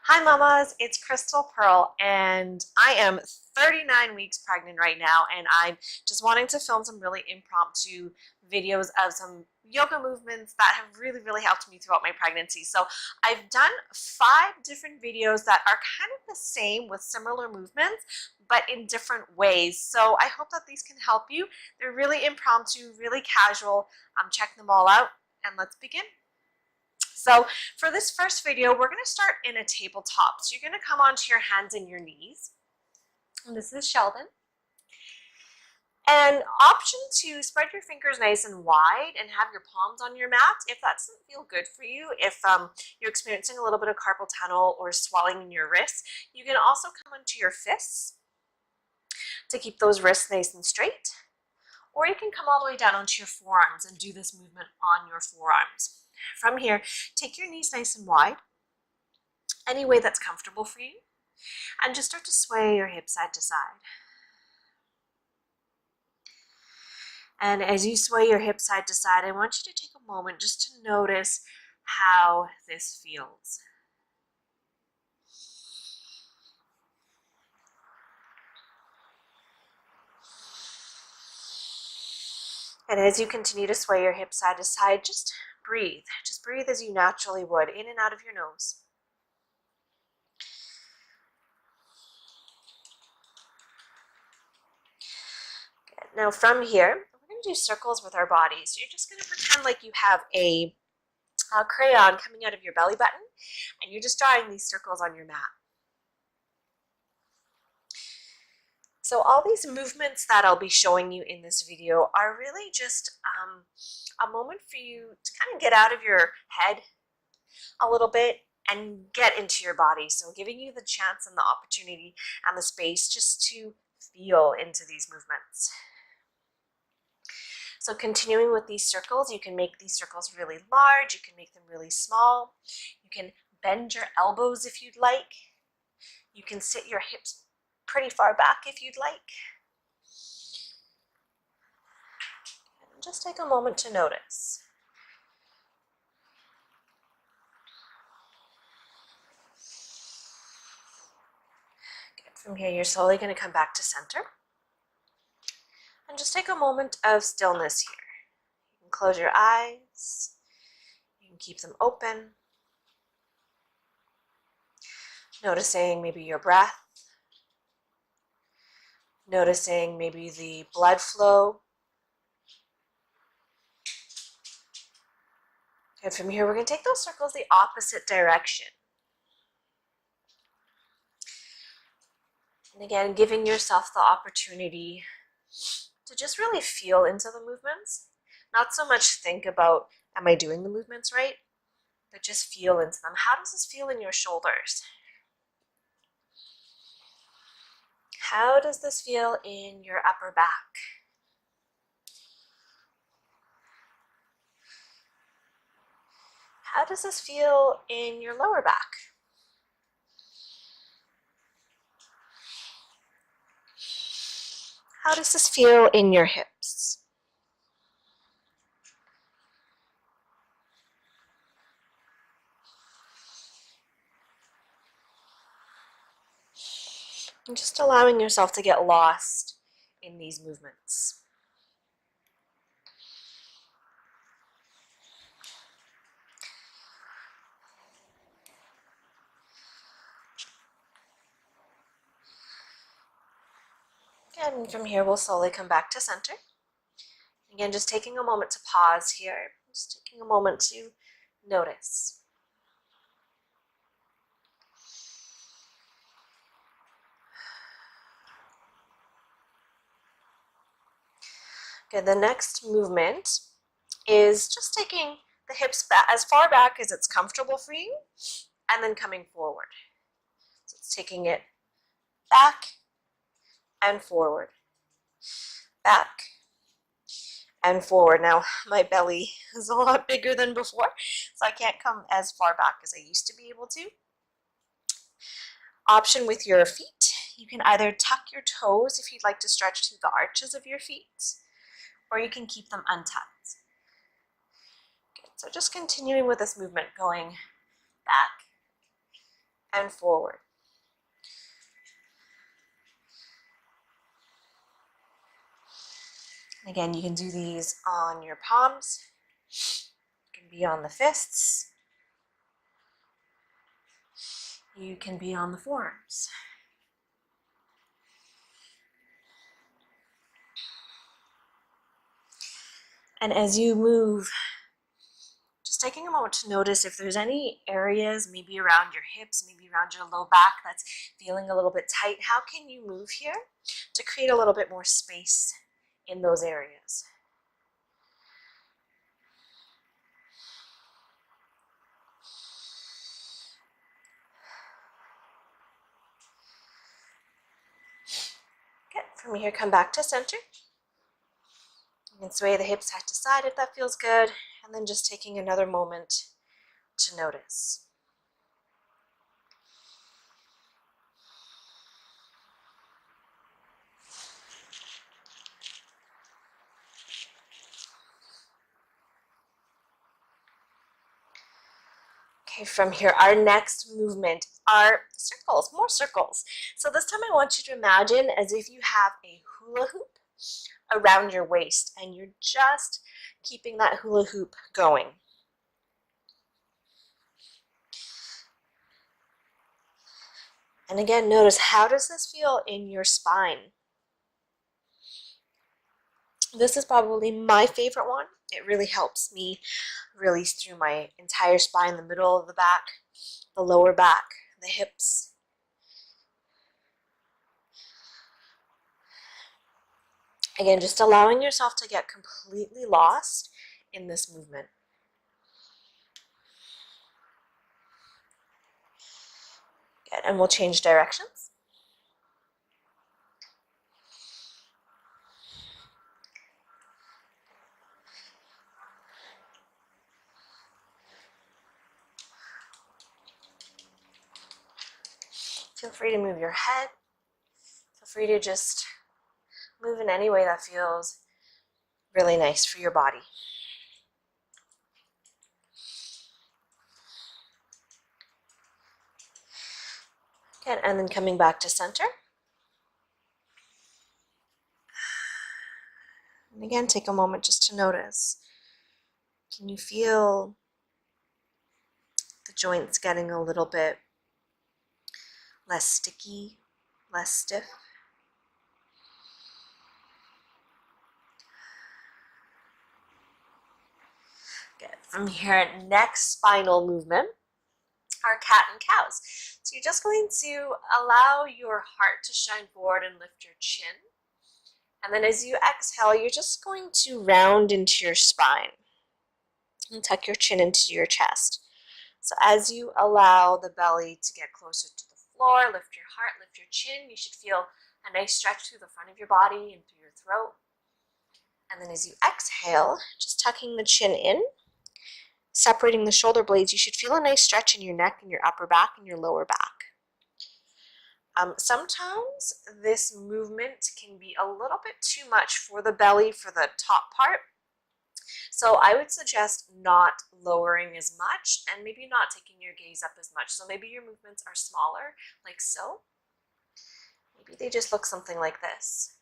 Hi mamas, it's Crystal Pearl and I am 39 weeks pregnant right now, and I'm just wanting to film some really impromptu videos of some yoga movements that have really helped me throughout my pregnancy. So I've done 5 different videos that are kind of the same with similar movements but in different ways. So I hope that these can help you. They're really impromptu, really casual. Check them all out and let's begin. So for this first video, we're going to start in a tabletop. So you're going to come onto your hands and your knees. And this is Sheldon. And option to spread your fingers nice and wide and have your palms on your mat if that doesn't feel good for you. If you're experiencing a little bit of carpal tunnel or swelling in your wrists, you can also come into your fists to keep those wrists nice and straight. Or you can come all the way down onto your forearms and do this movement on your forearms. From here, take your knees nice and wide, any way that's comfortable for you, and just start to sway your hips side to side. And as you sway your hips side to side, I want you to take a moment just to notice how this feels. And as you continue to sway your hips side to side, just breathe. Just breathe as you naturally would, in and out of your nose. Good. Now from here, we're going to do circles with our bodies. So you're just going to pretend like you have a crayon coming out of your belly button, and you're just drawing these circles on your mat. So all these movements that I'll be showing you in this video are really just a moment for you to kind of get out of your head a little bit and get into your body. So giving you the chance and the opportunity and the space just to feel into these movements. So continuing with these circles, you can make these circles really large, you can make them really small, you can bend your elbows if you'd like, you can sit your hips pretty far back if you'd like. And just take a moment to notice. Good. From here, you're slowly going to come back to center. And just take a moment of stillness here. You can close your eyes. You can keep them open. Noticing maybe your breath. Noticing maybe the blood flow. And from here, we're going to take those circles the opposite direction. And again, giving yourself the opportunity to just really feel into the movements. Not so much think about, am I doing the movements right? But just feel into them. How does this feel in your shoulders? How does this feel in your upper back? How does this feel in your lower back? How does this feel in your hips? And just allowing yourself to get lost in these movements. And from here, we'll slowly come back to center. Again, just taking a moment to pause here, just taking a moment to notice. Okay, the next movement is just taking the hips back, as far back as it's comfortable for you, and then coming forward. So it's taking it back and forward, back and forward. Now, my belly is a lot bigger than before, so I can't come as far back as I used to be able to. Option with your feet, you can either tuck your toes if you'd like to stretch through the arches of your feet, or you can keep them untucked. Good. So just continuing with this movement, going back and forward. Again, you can do these on your palms. You can be on the fists. You can be on the forearms. And as you move, just taking a moment to notice if there's any areas, maybe around your hips, maybe around your low back, that's feeling a little bit tight. How can you move here to create a little bit more space in those areas? Good. From here, come back to center. You can sway the hips side to side if that feels good, and then just taking another moment to notice. Okay, from here, our next movement are circles, more circles. So this time I want you to imagine as if you have a hula hoop around your waist and you're just keeping that hula hoop going. And again, notice, how does this feel in your spine? This is probably my favorite one. It really helps me release through my entire spine, the middle of the back, the lower back, the hips. Again, just allowing yourself to get completely lost in this movement. Good, and we'll change directions. Feel free to move your head. Feel free to just move in any way that feels really nice for your body. Good, and then coming back to center. And again, take a moment just to notice. Can you feel the joints getting a little bit less sticky, less stiff? Good. From here, next spinal movement are cat and cows. So you're just going to allow your heart to shine forward and lift your chin. And then as you exhale, you're just going to round into your spine and tuck your chin into your chest. So as you allow the belly to get closer to the floor, lift your heart, lift your chin, you should feel a nice stretch through the front of your body and through your throat. And then as you exhale, just tucking the chin in, separating the shoulder blades, you should feel a nice stretch in your neck and your upper back and your lower back. Sometimes this movement can be a little bit too much for the belly, for the top part. So I would suggest not lowering as much and maybe not taking your gaze up as much. So maybe your movements are smaller, like so. Maybe they just look something like this.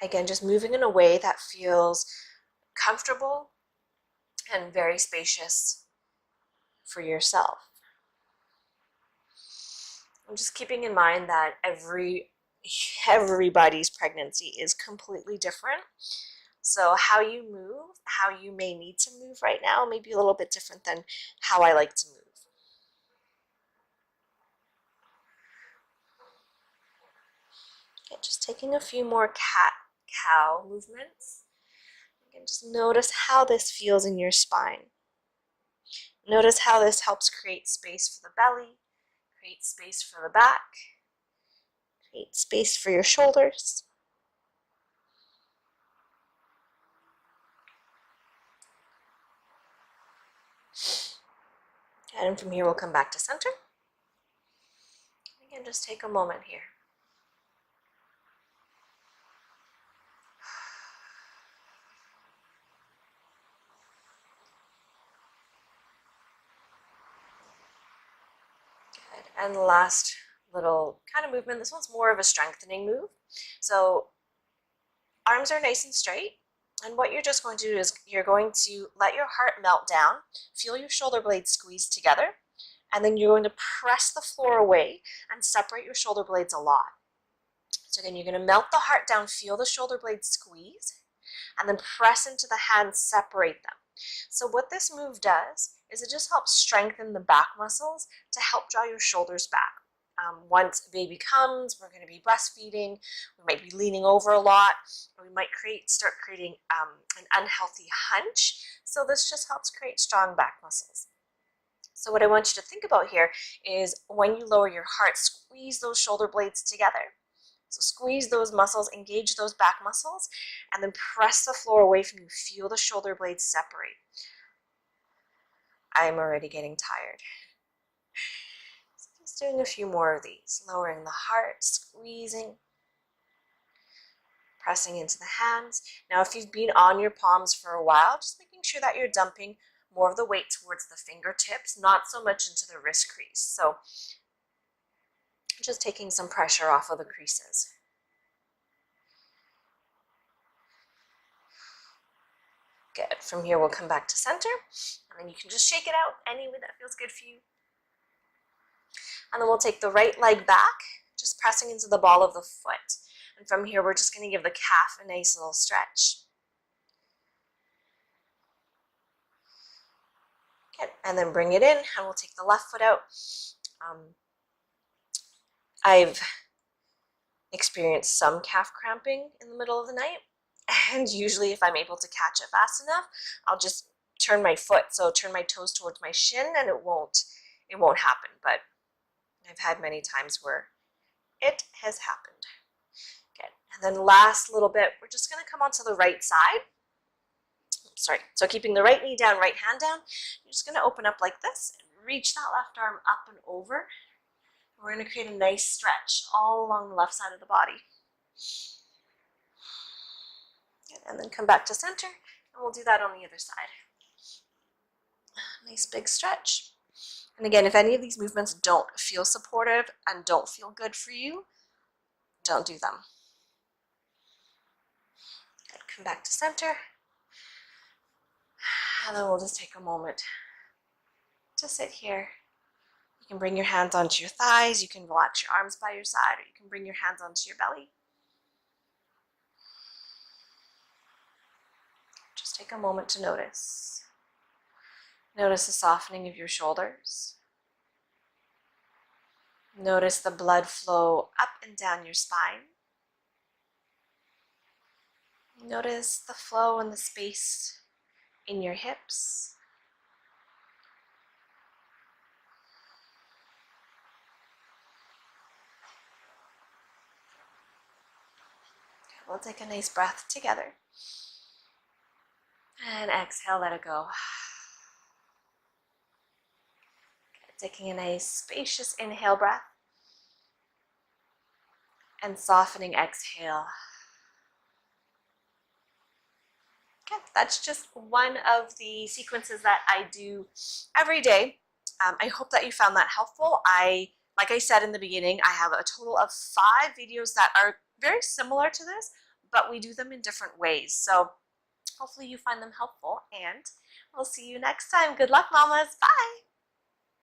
Again, just moving in a way that feels comfortable and very spacious for yourself. I'm just keeping in mind that everybody's pregnancy is completely different. So how you move, how you may need to move right now may be a little bit different than how I like to move. Okay, just taking a few more cat-cow movements. Again, just notice how this feels in your spine. Notice how this helps create space for the belly, create space for the back, create space for your shoulders. And from here, we'll come back to center. Again, just take a moment here. And the last little kind of movement, this one's more of a strengthening move. So arms are nice and straight. And what you're just going to do is you're going to let your heart melt down, feel your shoulder blades squeeze together, and then you're going to press the floor away and separate your shoulder blades a lot. So again, you're going to melt the heart down, feel the shoulder blades squeeze, and then press into the hands, separate them. So what this move does is it just helps strengthen the back muscles to help draw your shoulders back. Once a baby comes, we're going to be breastfeeding, we might be leaning over a lot, or we might start creating an unhealthy hunch. So this just helps create strong back muscles. So what I want you to think about here is when you lower your heart, squeeze those shoulder blades together. So squeeze those muscles, engage those back muscles, and then press the floor away from you. Feel the shoulder blades separate. I'm already getting tired. So just doing a few more of these. Lowering the heart, squeezing, pressing into the hands. Now if you've been on your palms for a while, just making sure that you're dumping more of the weight towards the fingertips, not so much into the wrist crease. So just taking some pressure off of the creases. Good. From here, we'll come back to center, and then you can just shake it out any way that feels good for you. And then we'll take the right leg back, just pressing into the ball of the foot. And from here, we're just going to give the calf a nice little stretch. Good. And then bring it in, and we'll take the left foot out. I've experienced some calf cramping in the middle of the night, and usually if I'm able to catch it fast enough, I'll just turn my foot, so turn my toes towards my shin, and it won't happen. But I've had many times where it has happened. Good. And then last little bit, we're just going to come onto the right side. Sorry. So keeping the right knee down, right hand down, you're just going to open up like this and reach that left arm up and over. We're going to create a nice stretch all along the left side of the body. And then come back to center, and we'll do that on the other side. Nice big stretch. And again, if any of these movements don't feel supportive and don't feel good for you, don't do them. And come back to center. And then we'll just take a moment to sit here. You can bring your hands onto your thighs, you can relax your arms by your side, or you can bring your hands onto your belly. Just take a moment to notice. Notice the softening of your shoulders. Notice the blood flow up and down your spine. Notice the flow and the space in your hips. We'll take a nice breath together. And exhale, let it go. Taking a nice spacious inhale breath. And softening exhale. Okay, that's just one of the sequences that I do every day. I hope that you found that helpful. Like I said in the beginning, I have a total of 5 videos that are very similar to this, but we do them in different ways. So hopefully you find them helpful, and we'll see you next time. Good luck, mamas. Bye.